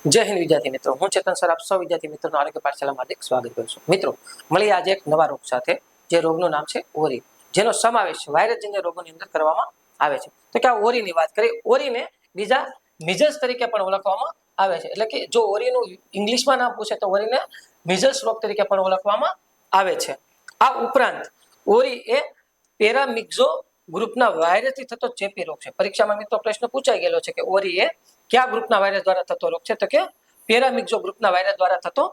જય હિન્દ વિદ્યાર્થી મિત્રો, હું ચેતન સર આપ સૌ વિદ્યાર્થી મિત્રોનું આરોગ્ય પાઠશાળામાં હાર્દિક સ્વાગત કરું છું. મિત્રો, મળી આજે એક નવા રોગ સાથે, જે રોગનું નામ છે ઓરી, જેનો સમાવેશ વાયરસજન્ય રોગોની અંદર કરવામાં આવે છે. તો કે આ ઓરીની વાત કરીએ, ઓરીને બીજા મિઝલ્સ તરીકે પણ ઓળખવામાં આવે છે. એટલે કે જો ઓરીનું ઇંગ્લિશમાં નામ પૂછે તો ઓરીને મિઝલ્સ રોગ તરીકે પણ ઓળખવામાં આવે છે. આ ઉપરાંત ઓરી એ પેરામિક્ઝો ગ્રુપના વાયરસથી થતો ચેપી રોગ છે. પરીક્ષામાં મિત્રો પ્રશ્ન પૂછાઈ ગયેલો છે કે ઓરી એ કયા ગ્રુપના વાયરસ દ્વારા થતો રોગ છે? તો કે પેરામિક્ઝો ગ્રુપના વાયરસ દ્વારા થતો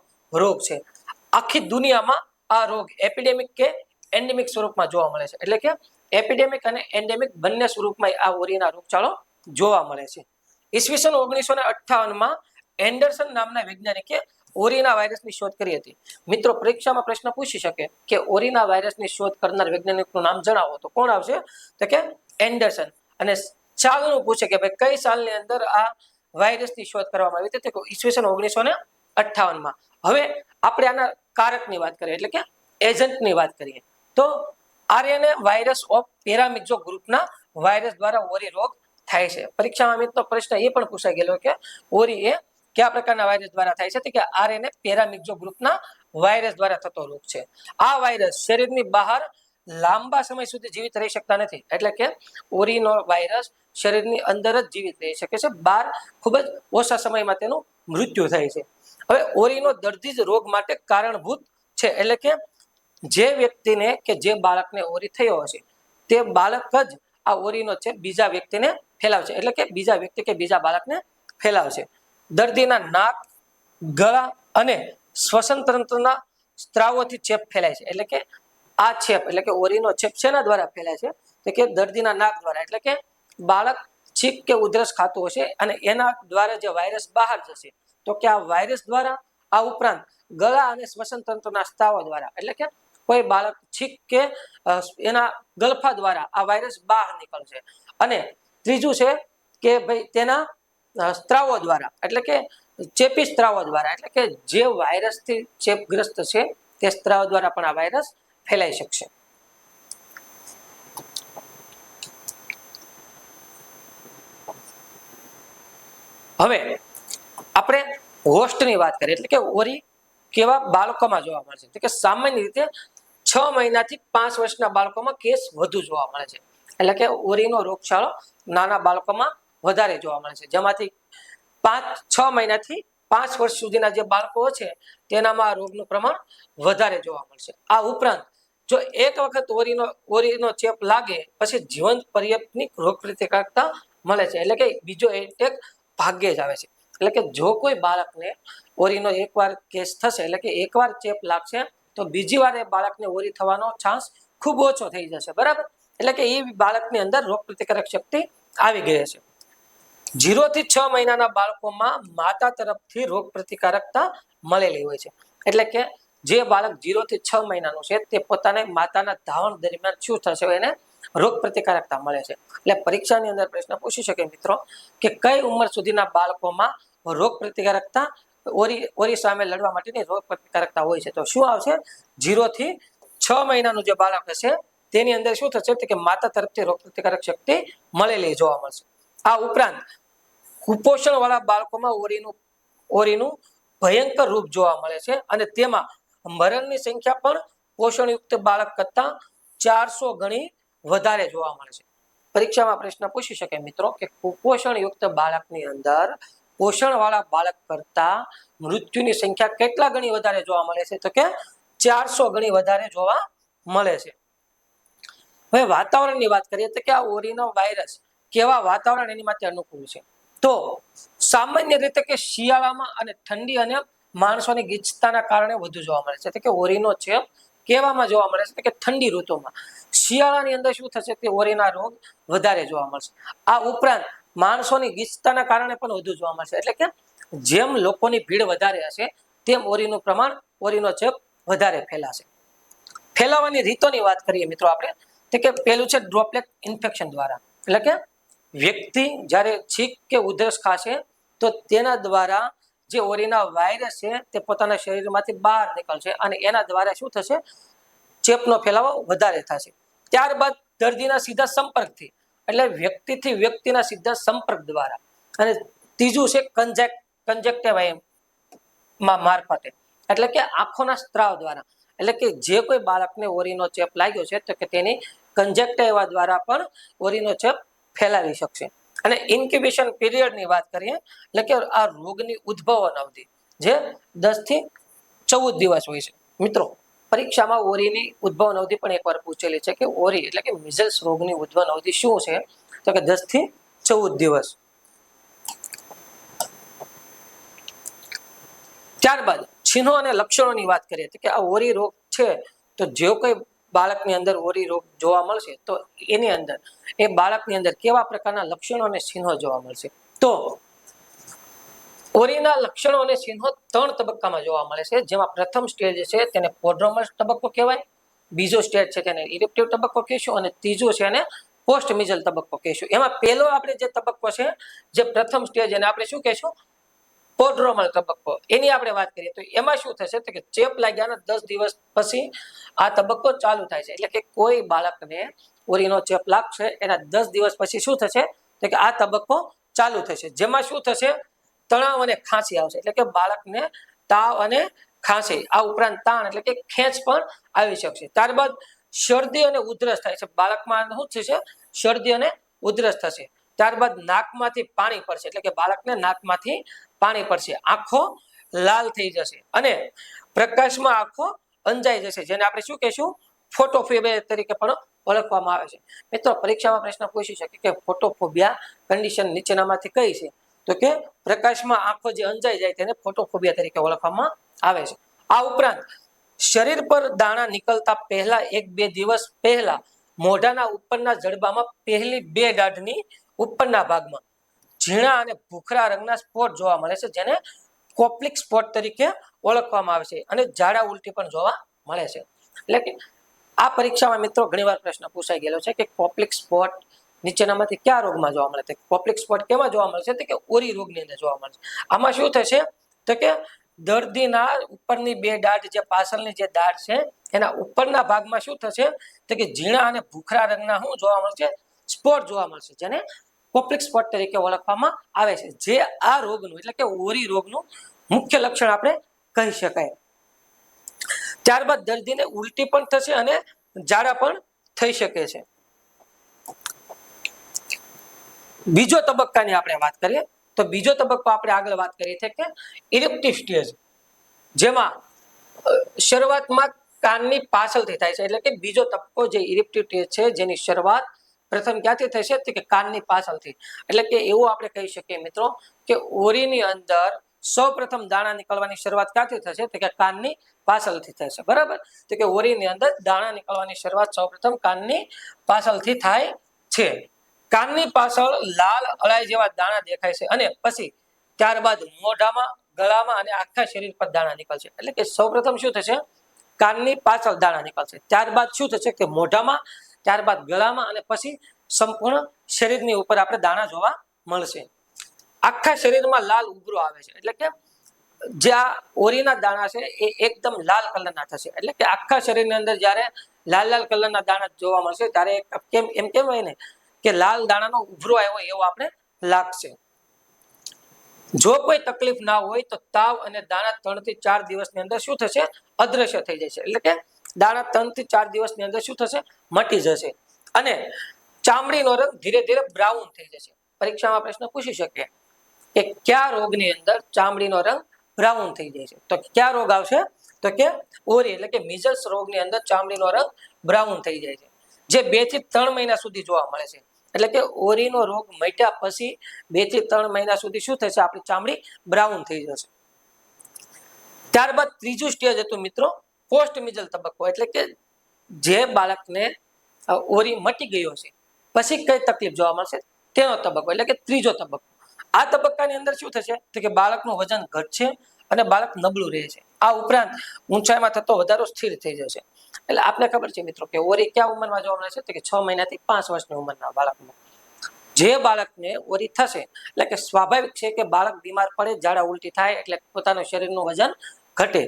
રોગ છે. આખી દુનિયામાં આ રોગ એપિડેમિક કે એન્ડેમિક સ્વરૂપમાં જોવા મળે છે. એટલે કે એપિડેમિક અને એન્ડેમિક બંને સ્વરૂપમાં આ ઓરીના રોગચાળો જોવા મળે છે. ઈસવીસન 1958માં એન્ડરસન નામના વૈજ્ઞાનિકે ઓરીના વાયરસની શોધ કરી હતી. મિત્રો, પરીક્ષામાં પ્રશ્ન પૂછી શકે કે ઓરીના વાયરસની શોધ કરનાર વૈજ્ઞાનિકનું નામ જણાવો, તો કોણ આવશે? તો કે એન્ડરસન. અને સાલનું પૂછે કે ભાઈ કઈ સાલની અંદર આ વાયરસની શોધ કરવામાં આવી હતી, તો ઈસવીસન 1958માં. હવે આપણે આના કારકની વાત કરીએ, એટલે કે એજન્ટની વાત કરીએ, તો આરએનએ વાયરસ ઓફ પેરામિક્ઝો ગ્રુપના વાયરસ દ્વારા ઓરી રોગ થાય છે. પરીક્ષામાં મિત્રો પ્રશ્ન એ પણ પૂછાઈ ગયેલો કે ઓરી એ કયા પ્રકારના વાયરસ દ્વારા થાય છે? તો કે આરએનએ પેરામિક્ઝો ગ્રુપના વાયરસ દ્વારા થતો રોગ છે. આ વાયરસ શરીરની બહાર લાંબા સમય સુધી જીવિત રહી શકતા નથી. એટલે કે ઓરીનો વાયરસ શરીરની અંદર જ જીવિત રહી શકે છે, બહાર ખૂબ જ ઓછા સમયમાં તેનું મૃત્યુ થાય છે. હવે ઓરીનો દર્દી જ રોગ માટે કારણભૂત છે. એટલે કે જે વ્યક્તિને કે જે બાળકને ઓરી થયો હશે, તે બાળક જ આ ઓરીનો છે બીજા વ્યક્તિને ફેલાવશે. એટલે કે બીજા વ્યક્તિ કે બીજા બાળકને ફેલાવશે. દર્દીના નાક, ગળા અને શ્વસન તંત્રના સ્ત્રાવોથી ચેપ ફેલાય છે. એટલે કે આ ચેપ, એટલે કે ઓરીનો ચેપ શેના દ્વારા ફેલાય છે? તો કે દર્દીના નાક દ્વારા. એટલે કે બાળક છીંક કે ઉધરસ ખાતું હશે અને એના દ્વારા જે વાયરસ બહાર જશે, તો કે આ વાયરસ દ્વારા, આ ઉપરાંત ગળા અને શ્વસન તંત્રના સ્ત્રાવો દ્વારા, એટલે કે કોઈ બાળક છીંક કે એના ગળફા દ્વારા આ વાયરસ બહાર નીકળશે. અને ત્રીજું છે કે ભાઈ તેના સ્ત્રાવો દ્વારા, એટલે કે ચેપી સ્ત્રાવો દ્વારા, એટલે કે જે વાયરસથી ચેપગ્રસ્ત છે તે સ્ત્રાવ દ્વારા પણ આ વાયરસ ફેલાઈ શકશે. હવે આપણે હોસ્ટની વાત કરીએ, એટલે કે ઓરી કેવા બાળકોમાં જોવા મળે છે? તો કે સામાન્ય રીતે 6 મહિનાથી 5 વર્ષના બાળકોમાં કેસ વધુ જોવા મળે છે. એટલે કે ઓરીનો રોગચાળો નાના બાળકોમાં વધારે જોવા મળે છે, જેમાંથી 6 મહિનાથી 5 વર્ષ સુધીના જે બાળકો છે તેનામાં આ રોગનું પ્રમાણ વધારે જોવા મળશે. આ ઉપરાંત જો એક વખત ઓરીનો ચેપ લાગે પછી જીવંત પર્યાપ્તની રોગ પ્રતિકારકતા મળે છે. એટલે કે બીજો એટેક ભાગ્યે જ આવે છે. એટલે કે જો કોઈ બાળકને ઓરીનો એકવાર કેસ થશે, એટલે કે એકવાર ચેપ લાગશે, તો બીજી વાર એ બાળકને ઓરી થવાનો ચાન્સ ખૂબ ઓછો થઈ જશે. બરાબર? એટલે કે એ બાળકની અંદર રોગ પ્રતિકારક શક્તિ આવી ગઈ છે. 0 થી 6 મહિનાના બાળકોમાં માતા તરફથી રોગ પ્રતિકારકતા મળેલી હોય છે. એટલે કે જે બાળક 0 થી 6 મહિનાનું છે તે પોતાને માતાના ધાવણ દરમિયાન શું થશે, એને રોગ પ્રતિકારકતા મળે છે. એટલે પરીક્ષાની અંદર પ્રશ્ન પૂછી શકે મિત્રો કે કઈ ઉંમર સુધીના બાળકોમાં રોગ પ્રતિકારકતા ઓરી સામે લડવા માટેની રોગ પ્રતિકારકતા હોય છે? તો શું આવશે? 0 થી 6 મહિનાનું જે બાળક હશે તેની અંદર શું થશે? તો કે માતા તરફથી રોગ પ્રતિકારક શક્તિ મળેલી જોવા મળશે. આ ઉપરાંત કુપોષણ વાળા બાળકોમાં ઓરીનું ભયંકર રૂપ જોવા મળે છે અને તેમાં મરણની સંખ્યા પણ પોષણયુક્ત બાળક કરતા 400 ગણી વધારે જોવા મળે છે. પરીક્ષામાં પ્રશ્ન પૂછી શકે મિત્રો કે કુપોષણયુક્ત બાળકની અંદર પોષણવાળા બાળક કરતા મૃત્યુની સંખ્યા કેટલા ગણી વધારે જોવા મળે છે? તો કે 400 ગણી વધારે જોવા મળે છે. હવે વાતાવરણની વાત કરીએ તો કે આ ઓરીનો વાયરસ કેવા વાતાવરણ એની માટે અનુકૂળ છે? તો સામાન્ય રીતે કે શિયાળામાં અને ઠંડી અને માણસોની ગીચતાના કારણે વધુ જોવા મળે છે. એટલે કે ઓરીનો ચેપ કેવામાં જોવા મળે છે? કે ઠંડી ઋતુમાં. શિયાળાની અંદર શું થશે? કે ઓરીના રોગ વધારે જોવા મળશે. આ ઉપરાંત માણસોની ગીચતાના કારણે પણ વધુ જોવા મળશે. એટલે કે જેમ લોકોની ભીડ વધારે હશે તેમ ઓરીનું પ્રમાણ, ઓરીનો ચેપ વધારે ફેલાશે. ફેલાવાની રીતોની વાત કરીએ મિત્રો આપણે, તો કે પહેલું છે ડ્રોપલેટ ઇન્ફેક્શન દ્વારા. એટલે કે વ્યક્તિ જ્યારે છીંક કે ઉધરસ ખાશે તો તેના દ્વારા જે ઓરીના વાયરસ છે તે પોતાના શરીરમાંથી બહાર નીકળશે અને એના દ્વારા શું થશે? ચેપનો ફેલાવો વધારે થશે. ત્યારબાદ દર્દીના સીધા સંપર્કથી, એટલે વ્યક્તિથી વ્યક્તિના સીધા સંપર્ક દ્વારા. અને ત્રીજું છે કંજક્ટિવાઇમાં મારફતે, એટલે કે આંખોના સ્ત્રાવ દ્વારા, એટલે કે જે કોઈ બાળકને ઓરીનો ચેપ લાગ્યો છે તો કે તેની કંજક્ટિવા દ્વારા પણ ઓરીનો ચેપ ફેલાવી શકશે. અને ઇન્ક્યુબેશન પીરિયડની વાત કરીએ, એટલે કે આ રોગની ઉદ્ભવન અવધિ જે 10 થી 14 દિવસ હોય છે. મિત્રો, પરીક્ષામાં ઓરીની ઉદ્ભવન અવધિ પણ એકવાર પૂછેલી છે કે ઓરી એટલે કે મિઝલ્સ રોગની ઉદ્ભવન અવધિ શું છે, તો કે 10 થી 14 દિવસ. ત્યારબાદ ચિહ્નો અને લક્ષણોની વાત કરીએ તો કે આ ઓરી રોગ છે તો જો કોઈ બાળકની અંદર ઓરી રોગ જોવા મળશે તો એની અંદર એ બાળકની અંદર કેવા પ્રકારના લક્ષણો અને ચિહ્નો જોવા મળશે. તો ઓરીના લક્ષણો અને ચિહ્નો 3 તબક્કામાં જોવા મળે છે, જેમાં પ્રથમ સ્ટેજ છે તેને પ્રોડ્રોમલ તબક્કો કહેવાય, બીજો સ્ટેજ છે તેને ઇરેપ્ટિવ તબક્કો કહીશું અને ત્રીજો છે એને પોસ્ટ મિઝલ તબક્કો કહીશું. એમાં પહેલો આપણે જે તબક્કો છે, જે પ્રથમ સ્ટેજ એને આપણે શું કહીશું, પ્રોડ્રોમલ તબક્કો, એની આપણે વાત કરીએ તો એમાં શું થશે તો કે ચેપ લાગ્યાના 10 દિવસ પછી આ તબક્કો ચાલુ થાય છે. એટલે કે કોઈ બાળકને ઓરીનો ચેપ લાગશે એના 10 દિવસ પછી શું થશે તો કે આ તબક્કો ચાલુ થશે, જેમાં શું થશે, તણાવ અને ખાંસી આવશે, એટલે કે બાળકને તાવ અને ખાંસી, આ ઉપરાંત તાણ એટલે કે ખેંચ પણ આવી શકશે. ત્યારબાદ શરદી અને ઉધરસ થાય છે, બાળકમાં શું થશે, શરદી અને ઉધરસ થશે. ત્યારબાદ નાકમાંથી પાણી પડશે, એટલે કે બાળકને નાકમાંથી પાણી પડશે, આંખો લાલ થઈ જશે અને પ્રકાશમાં આંખો અંજાઈ જશે, જેને આપણે શું કહીશું, ફોટોફોબિયા તરીકે પણ ઓળખવામાં આવે છે. મિત્રો, પરીક્ષામાં પ્રશ્ન પૂછી શકે કે ફોટોફોબિયા કન્ડિશન નીચેનામાંથી કઈ છે, તો કે પ્રકાશમાં આંખો જે અંજાઈ જાય તેને ફોટોફોબિયા તરીકે ઓળખવામાં આવે છે. આ ઉપરાંત શરીર પર દાણા નીકળતા પહેલા 1-2 દિવસ પહેલા મોઢાના ઉપરના જડબામાં પહેલી 2 દાઢની ઉપરના ભાગમાં ઝીણા અને ભૂખરા રંગના સ્પોટ જોવા મળે છે, જેને કોપ્લિક સ્પોટ તરીકે ઓળખવામાં આવે છે અને ઝાડા ઉલટી પણ જોવા મળે છે. એટલે કે આ પરીક્ષામાં મિત્રો ઘણીવાર પ્રશ્ન પૂછાઈ ગયેલો છે કે કોપ્લિક સ્પોટ નીચેનામાંથી કયા રોગમાં જોવા મળે છે. કોપ્લિક સ્પોટ કેમાં જોવા મળશે તો કે ઓરી રોગની અંદર જોવા મળશે. આમાં શું થશે તો કે દર્દીના ઉપરની 2 દાઢ, જે પાછળની જે દાઢ છે એના ઉપરના ભાગમાં શું થશે તો કે ઝીણા અને ભૂખરા રંગના શું જોવા મળશે, સ્પોટ જોવા મળશે, જેને કોપ્લિક સ્પોટ તરીકે ઓળખવામાં આવે છે, જે આ રોગનું એટલે કે ઓરી રોગનું મુખ્ય લક્ષણ આપણે કહી શકાય. ત્યારબાદ દર્દીને ઉલટી પણ થશે અને ઝાડા પણ થઈ શકે છે. બીજો તબક્કાની આપણે વાત કરીએ તો બીજો તબક્કો આપણે આગળ વાત કરી છે કે ઇરેપ્ટિવ સ્ટેજ, જેમાં શરૂઆતમાં કાનની પાછળથી થાય છે, એટલે કે બીજો તબક્કો જે ઇરેપ્ટિવ સ્ટેજ છે જેની શરૂઆત પ્રથમ ક્યાંથી થશે તો કે કાનની પાછળથી. એટલે કે એવું આપણે કહી શકીએ મિત્રો કે ઓરીની અંદર સૌપ્રથમ દાણા નીકળવાની શરૂઆત ક્યાંથી થશે તો કે કાનની પાછળથી થશે, બરાબર. તો કે ઓરીની અંદર દાણા નીકળવાની શરૂઆત સૌપ્રથમ કાનની પાછળથી થાય છે. કાનની પાછળ લાલ અળાઈ જેવા દાણા દેખાય છે અને પછી ત્યારબાદ મોઢામાં, ગળામાં અને આખા શરીર પર દાણા નીકળશે. એટલે કે સૌપ્રથમ શું થશે, કાનની પાછળ દાણા નીકળશે, ત્યારબાદ શું થશે કે મોઢામાં, ત્યારબાદ ગળામાં અને પછી સંપૂર્ણ શરીરની ઉપર આપણે દાણા જોવા મળશે. આખા શરીરમાં લાલ ઉભરો આવે છે, એટલે કે જે આ ઓરીના દાણા છે એ એકદમ લાલ કલરના થશે. એટલે કે આખા શરીરની અંદર જ્યારે લાલ લાલ કલરના દાણા જોવા મળશે ત્યારે એમ કહેવાય ને કે લાલ દાણાનો ઉભરો આવ્યો એવું આપણે લાગશે. જો કોઈ તકલીફ ના હોય તો તાવ અને દાણા 3 થી 4 દિવસની અંદર શું થશે, અદ્રશ્ય થઈ જશે. એટલે કે દાણા 3 થી 4 દિવસની અંદર શું થશે, મટી જશે અને ચામડીનો રંગ ધીરે ધીરે બ્રાઉન થઈ જશે. પરીક્ષામાં પ્રશ્ન પૂછી શકે કે કયા રોગની અંદર ચામડીનો રંગ બ્રાઉન થઈ જાય છે, તો કયા રોગ આવશે તો કે ઓરી એટલે કે મિઝલ્સ રોગની અંદર ચામડીનો રંગ બ્રાઉન થઈ જાય છે, જે 2 થી 3 મહિના સુધી જોવા મળે છે. એટલે કે ઓરીનો રોગ મટ્યા પછી 2 થી 3 મહિના સુધી શું થશે, આપણી ચામડી બ્રાઉન થઈ જશે. ત્યારબાદ ત્રીજું સ્ટેજ હતું મિત્રો પોસ્ટ મિઝલ તબક્કો, એટલે કે જે બાળકને ઓરી મટી ગયો છે પછી કઈ તકલીફ જોવા મળશે તેનો તબક્કો, એટલે કે ત્રીજો તબક્કો. આ તબક્કાની અંદર શું થશે તો કે બાળકનું વજન ઘટશે અને બાળક નબળું રહે છે. આ ઉપરાંત ઊંચાઈમાં થતો વધારો સ્થિર થઈ જશે. એટલે આપને ખબર છે મિત્રો કે ઓરી કયા ઉંમરમાં જોવા મળે છે તો કે 6 મહિનાથી 5 વર્ષની ઉંમરના બાળકમાં. જે બાળકને ઓરી થશે એટલે કે સ્વાભાવિક છે કે બાળક બીમાર પડે, ઝાડા ઉલટી થાય, એટલે પોતાનું શરીરનું વજન ઘટે.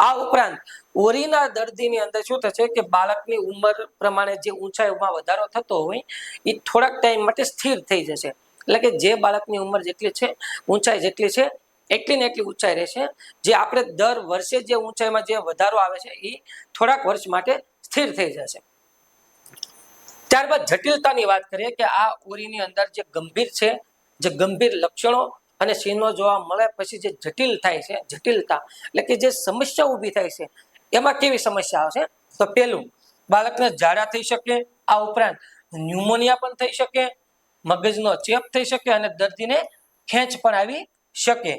આ ઉપરાંત ઓરીના દર્દીની અંદર શું થશે કે બાળકની ઉંમર પ્રમાણે જે ઊંચાઈમાં વધારો થતો હોય એ થોડાક ટાઈમ માટે સ્થિર થઈ જશે. એટલે કે જે બાળકની ઉંમર જેટલી છે, ઊંચાઈ જેટલી છે એટલી ને એટલી ઊંચાઈ રહેશે, જે આપણે દર વર્ષે જે ઊંચાઈમાં જે વધારો આવે છે એ થોડાક વર્ષ માટે સ્થિર થઈ જશે. ત્યારબાદ જટિલતાની વાત કરીએ કે આ ઓરીની અંદર જે ગંભીર છે, જે ગંભીર લક્ષણો અને ચિહ્નો જોવા મળે પછી જે જટિલ થાય છે, જટિલતા એટલે કે જે સમસ્યા ઊભી થાય છે, એમાં કેવી સમસ્યા આવશે? તો પહેલું, બાળકને ઝાડા થઈ શકે, આ ઉપરાંત ન્યુમોનિયા પણ થઈ શકે, મગજનો ચેપ થઈ શકે અને દર્દીને ખેંચ પણ આવી શકે.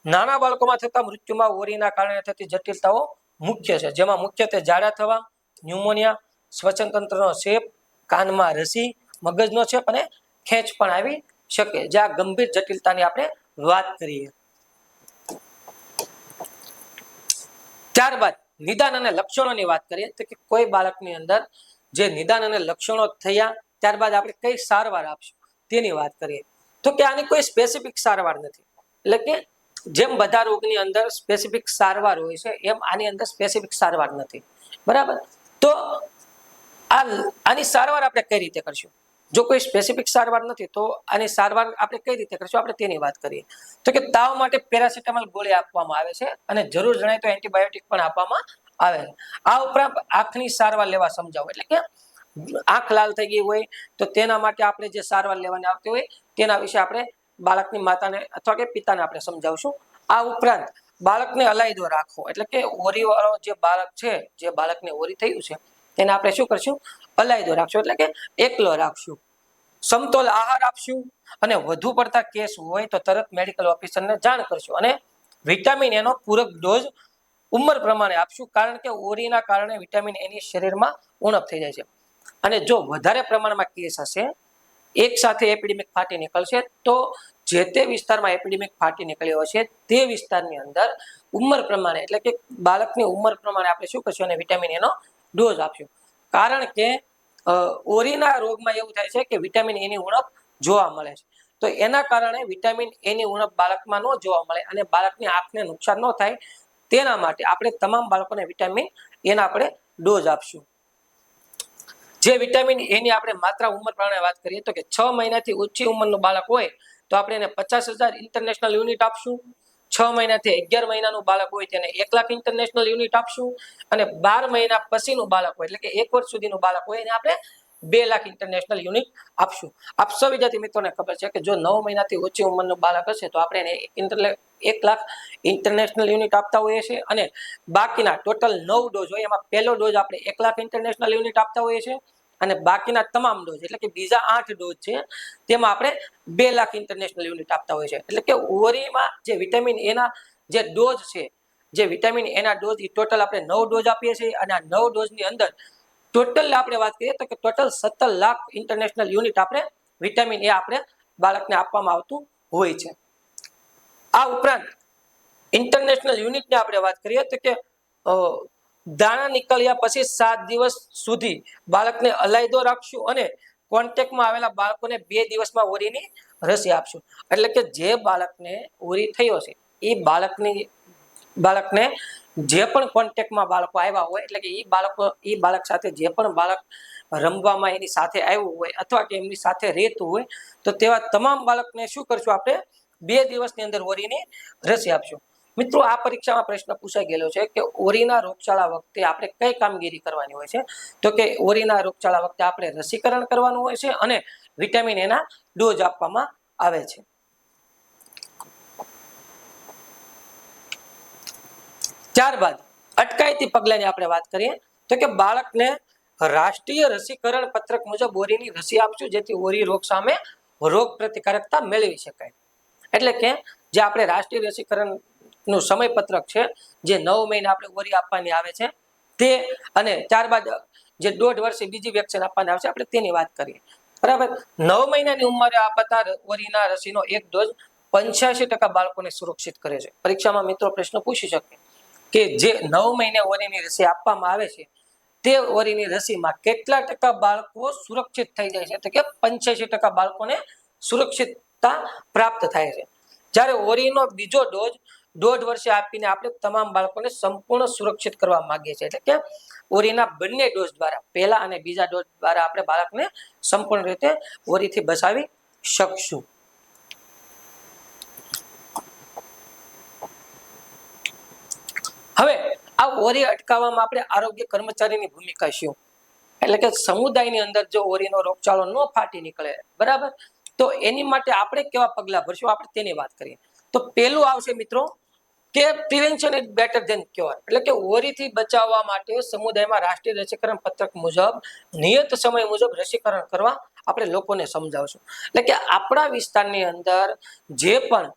નાના બાળકોમાં થતા મૃત્યુમાં ઓરીના કારણે થતી જટિલતાઓ મુખ્ય છે, જેમાં મુખ્યત્વે ઝાડા થવા, ન્યુમોનિયા, શ્વસન તંત્રનો ચેપ, કાનમાં રસી, મગજનો ચેપ અને ખેંચ પણ આવી શકે. જે આ ગંભીર જટિલતાની આપણે વાત કરીએ. ત્યારબાદ નિદાન અને લક્ષણોની વાત કરીએ તો કે કોઈ બાળકની અંદર જે નિદાન અને લક્ષણો થયા ત્યારબાદ આપણે કઈ સારવાર આપશું તેની વાત કરીએ તો કે આની કોઈ સ્પેસિફિક સારવાર નથી. એટલે કે જેમ બધા રોગની અંદર સ્પેસિફિક સારવાર હોય છે એમ આની અંદર સ્પેસિફિક સારવાર નથી. બરાબર? તો આની સારવાર આપણે કઈ રીતે કરશું? જો કોઈ સ્પેસિફિક સારવાર નથી તો આની સારવાર આપણે કઈ રીતે કરશું આપણે તેની વાત કરીએ તો કે તાવ માટે પેરાસિટામોલ ગોળી આપવામાં આવે છે અને જરૂર જણાય તો એન્ટીબાયોટિક પણ આપવામાં આવે છે. આ ઉપરાંત આંખની સારવાર લેવા સમજાવો. એટલે કે આંખ લાલ થઈ ગઈ હોય તો તેના માટે આપણે જે સારવાર લેવાની આવતી હોય તેના વિશે આપણે બાળકની માતાને અથવા કે પિતાને આપણે સમજાવશું. આ ઉપરાંત બાળકને અલાયદો રાખવો. એટલે કે ઓરીવાળો જે બાળક છે, જે બાળકને ઓરી થયું છે તેને આપણે શું કરશું? અલાયદો રાખશું. એટલે કે એકલો રાખશું. સમતોલ આહાર આપશું અને વધુ પડતા કેસ હોય તો તરત મેડિકલ ઓફિસરને જાણ કરશું અને વિટામિન એનો પૂરક ડોઝ ઉંમર પ્રમાણે આપશું. કારણ કે ઓરીના કારણે વિટામિન એની શરીરમાં ઉણપ થઈ જાય છે અને જો વધારે પ્રમાણમાં કેસ હશે, એક સાથે એપિડેમિક ફાટી નીકળશે તો જે તે વિસ્તારમાં એપિડેમિક ફાટી નીકળ્યો હશે તે વિસ્તારની અંદર ઉંમર પ્રમાણે એટલે કે બાળકની ઉંમર પ્રમાણે આપણે શું કરશું? અને વિટામિન એનો ડોઝ આપશું. કારણ કે ઓરીના રોગમાં એવું થાય છે કે વિટામિન એની ઉણપ જોવા મળે છે. તો એના કારણે વિટામિન એની ઉણપ બાળકમાં ન જોવા મળે અને બાળકની આંખને નુકસાન ન થાય તેના માટે આપણે તમામ બાળકોને વિટામિન એના આપણે ડોઝ આપશું. જે વિટામિન એની આપણે માત્રા ઉંમર પ્રમાણે વાત કરીએ તો કે 6 મહિનાથી ઓછી ઉંમરનું બાળક હોય તો આપણે એને 50,000 ઇન્ટરનેશનલ યુનિટ આપશું. 6 મહિનાથી 11 મહિનાનું બાળક હોય તેને 1 લાખ ઇન્ટરનેશનલ યુનિટ આપશું અને 12 મહિના પછીનું બાળક હોય એટલે કે 1 વર્ષ સુધીનું બાળક હોય એને આપણે 2 લાખ ઇન્ટરનેશનલ યુનિટ આપશું. આપ સૌ વિદ્યાર્થી મિત્રોને ખબર છે કે જો 9 મહિનાથી ઓછી ઉંમરનું બાળક હશે તો આપણે એને 1 લાખ ઇન્ટરનેશનલ યુનિટ આપતા હોઈએ છીએ અને બાકીના ટોટલ 9 ડોઝ હોય એમાં પહેલો ડોઝ આપણે 1 લાખ ઇન્ટરનેશનલ યુનિટ આપતા હોઈએ છીએ અને બાકીના તમામ ડોઝ એટલે કે બીજા 8 ડોઝ છે તેમાં આપણે 2 લાખ ઇન્ટરનેશનલ યુનિટ આપતા હોઈએ છીએ. એટલે કે ઓરીમાં જે વિટામિન એના જે ડોઝ છે, જે વિટામિન એના ડોઝ એ ટોટલ આપણે 9 ડોઝ આપીએ છીએ અને આ 9 ડોઝની અંદર ટોટલ આપણે વાત કરીએ તો કે ટોટલ 17 લાખ ઇન્ટરનેશનલ યુનિટ આપણે વિટામિન એ આપણે બાળકને આપવામાં આવતું હોય છે. આ ઉપરાંત ઇન્ટરનેશનલ યુનિટની આપણે વાત કરીએ તો કે દાણા નીકળ્યા પછી 7 દિવસ સુધી બાળકને અલાયદો રાખશું અને કોન્ટેક્ટમાં આવેલા બાળકોને 2 દિવસમાં ઓરીની રસી આપશું. એટલે કે જે બાળકને ઓરી થયો છે એ બાળકને જે પણ કોન્ટેક્ટમાં બાળકો આવ્યા હોય એટલે કે એ બાળક સાથે જે પણ બાળક રમવામાં એની સાથે આવ્યું હોય અથવા કે એમની સાથે રહેતું હોય તો તેવા તમામ બાળકને શું કરશું? આપણે 2 દિવસની અંદર ઓરીની રસી આપશું. મિત્રો, આ પરીક્ષામાં પ્રશ્ન પૂછાઈ ગયેલો છે કે ઓરીના રોગચાળા વખતે આપણે કઈ કામગીરી કરવાની હોય છે? તો કે ઓરીના રોગચાળા વખતે આપણે રસીકરણ કરવાનું હોય છે અને વિટામિન એના ડોઝ આપવામાં આવે છે. ત્યારબાદ અટકાયતી પગલાની આપણે વાત કરીએ તો કે બાળકને રાષ્ટ્રીય રસીકરણ પત્રક મુજબ ઓરીની રસી આપશું જેથી ઓરી રોગ સામે રોગ પ્રતિકારકતા મેળવી શકાય. એટલે કે જે આપણે રાષ્ટ્રીય રસીકરણ નું સમયપત્રક છે, જે 9 મહિને આપણે ઓરી આપવાની આવે છે તે અને ત્યારબાદ જે 1.5 વર્ષે બીજી વેક્સિન આપવાની આવે છે આપણે તેની વાત કરીએ. બરાબર? 9 મહિનાની ઉંમરે આપતા ઓરીના રસીનો એક ડોઝ 85% બાળકોને સુરક્ષિત કરે છે. પરીક્ષામાં મિત્રો પ્રશ્ન પૂછી શકે કે જે 9 મહિને ઓરીની રસી આપવામાં આવે છે તે ઓરીની રસીમાં કેટલા ટકા બાળકો સુરક્ષિત થઈ જાય છે? તો કે 85% બાળકોને સુરક્ષિતતા પ્રાપ્ત થાય છે. જ્યારે ઓરીનો બીજો ડોઝ 1.5 વર્ષે આપીને આપણે તમામ બાળકોને સંપૂર્ણ સુરક્ષિત કરવા માંગીએ છીએ. એટલે કે ઓરીના બંને ડોઝ દ્વારા, પહેલા અને બીજા ડોઝ દ્વારા આપણે બાળકને સંપૂર્ણ રીતે ઓરીથી બચાવી શકશું. હવે આ ઓરી અટકાવવામાં આપણે આરોગ્ય કર્મચારીની ભૂમિકા શું? એટલે કે સમુદાયની અંદર જો ઓરીનો રોગચાળો ન ફાટી નીકળે, બરાબર, તો એની માટે આપણે કેવા પગલા ભરશું, આપણે તેની વાત કરીએ. તો પહેલું આવશે મિત્રો કે prevention is better than cure, એટલે કે ઓરીથી બચાવવા માટે સમુદાયમાં રાષ્ટ્રીય રસીકરણ પત્રક મુજબ નિયત સમય મુજબ રસીકરણ કરવા આપણે લોકોને સમજાવશું. એટલે કે આપણા વિસ્તારની અંદર જે પણ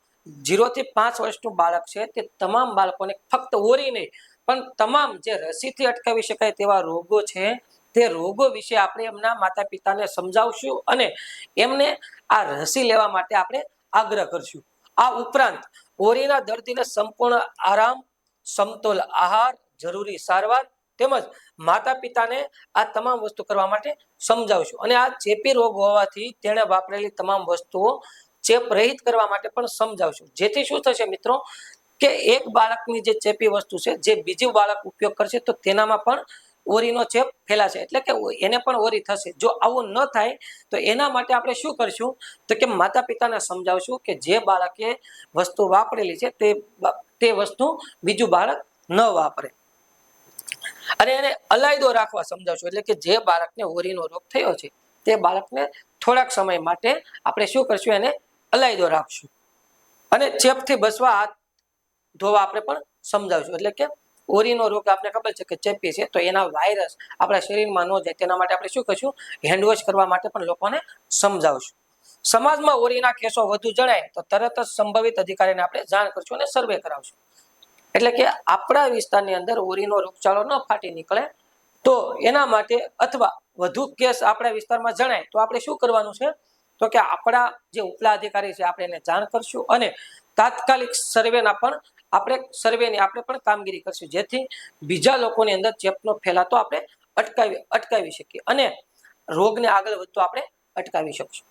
0 થી 5 વર્ષનું બાળક છે તે તમામ બાળકોને ફક્ત ઓરી નહીં પણ તમામ જે રસીથી અટકાવી શકાય તેવા રોગો છે તે રોગો વિશે આપણે એમના માતા પિતાને સમજાવશું અને એમને આ રસી લેવા માટે આપણે આગ્રહ કરશું. આ ઉપરાંત ઓરીના દર્દીને સંપૂર્ણ આરામ, સમતોલ આહાર, જરૂરી સારવાર તેમજ માતા પિતાને આ તમામ વસ્તુ કરવા માટે સમજાવશું અને આ ચેપી રોગ હોવાથી તેણે વાપરેલી તમામ વસ્તુઓ ચેપ રહિત કરવા માટે પણ સમજાવશું. જેથી શું થશે મિત્રો કે એક બાળકની જે ચેપી વસ્તુ છે જે બીજું બાળક ઉપયોગ કરશે તો તેનામાં પણ ઓરીનો ચેપ ફેલાશે, એટલે કે એને પણ ઓરી થશે. જો આવું ન થાય તો એના માટે આપણે શું કરશું તો કે માતા પિતાને સમજાવશું કે જે બાળકે વસ્તુ વાપરેલી છે તે વસ્તુ બીજું બાળક ન વાપરે અને એને અલાયદો રાખવા સમજાવશું. એટલે કે જે બાળકને ઓરીનો રોગ થયો છે તે બાળકને થોડાક સમય માટે આપણે શું કરશું, એને અલાયદો રાખશું અને ચેપથી બચવા હાથ ધોવા આપણે પણ સમજાવશું. એટલે કે ઓરીનો રોગ આપણે ખબર છે કે ચેપી છે, તો એના વાયરસ આપણા શરીરમાં ન જાય તેના માટે આપણે શું કરશું, હેન્ડવોશ કરવા માટે પણ લોકોને સમજાવશું. સમાજમાં ઓરીના કેસો વધુ જણાય તો તરત જ સંભવિત અધિકારીને આપણે જાણ કરશું અને સર્વે કરાવશું. એટલે કે આપણા વિસ્તારની અંદર ઓરીનો રોગચાળો ન ફાટી નીકળે તો એના માટે અથવા વધુ કેસ આપણા વિસ્તારમાં જણાય તો આપણે શું કરવાનું છે તો કે આપણા જે ઉપલા અધિકારી છે આપણે એને જાણ કરશું અને તાત્કાલિક સર્વેના પણ આપણે પણ કામગીરી કરશું, જેથી બીજા લોકોની અંદર ચેપનો ફેલાતો આપણે અટકાવી શકીએ અને રોગને આગળ વધતો આપણે અટકાવી શકશું.